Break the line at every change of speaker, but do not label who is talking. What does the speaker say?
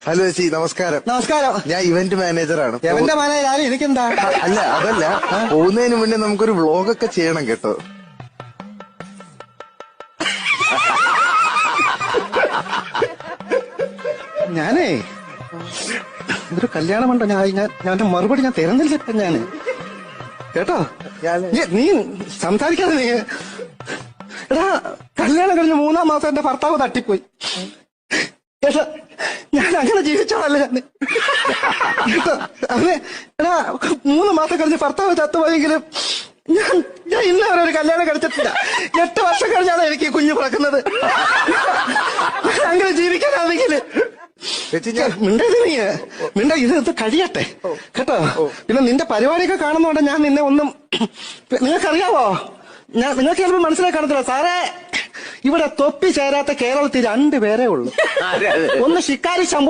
Hello ചേച്ചി, നമസ്കാരം.
നമസ്കാരം.
ഞാൻ ഇവന്റ് മാനേജറാണ്.
ഇവന്റ് മാനേജർ എനിക്കെന്താ?
അല്ല, അതല്ല, പോകുന്നതിന് മുന്നേ നമുക്കൊരു വ്ളോഗൊക്കെ ചെയ്യണം കേട്ടോ.
ഞാനേ ഇതൊരു കല്യാണമുണ്ടോ? ഞാൻ മറുപടി ഞാൻ തരുന്നില്ല ഇപ്പൊ ഞാന് കേട്ടോ. നീ സംസാരിക്കാതെ നീ എടാ, കല്യാണം കഴിഞ്ഞ് 3-ാം മാസം എന്റെ ഭർത്താവ് തട്ടിപ്പോയി കേട്ടോ. ഞാൻ അങ്ങനെ ജീവിച്ചോളല്ലേ ഞാൻ കേട്ടോ. അവന് എടാ 3 മാസം കഴിഞ്ഞ് ഭർത്താവ് ചത്തുപോയെങ്കിലും ഞാൻ ഇന്ന വരെ ഒരു കല്യാണം കഴിച്ചിട്ടില്ല. 8 വർഷം കഴിഞ്ഞാണ് എനിക്ക് കുഞ്ഞു പിറക്കുന്നത്. അങ്ങനെ ജീവിക്കാനാണെങ്കിൽ മിണ്ട ഇത് കഴിയട്ടെ കേട്ടോ. പിന്നെ നിന്റെ പരിപാടിയൊക്കെ കാണുന്നോണ്ട് ഞാൻ നിന്നെ ഒന്നും നിങ്ങൾക്കറിയാവോ, നിങ്ങൾക്ക് ചിലപ്പോൾ മനസ്സിലാക്കി കാണത്തില്ല സാറേ. ഇവിടെ തൊപ്പി ചേരാത്ത കേരളത്തിൽ 2 പേരേ ഉള്ളൂ. ഒന്ന് ശിക്കാരി ശംഭു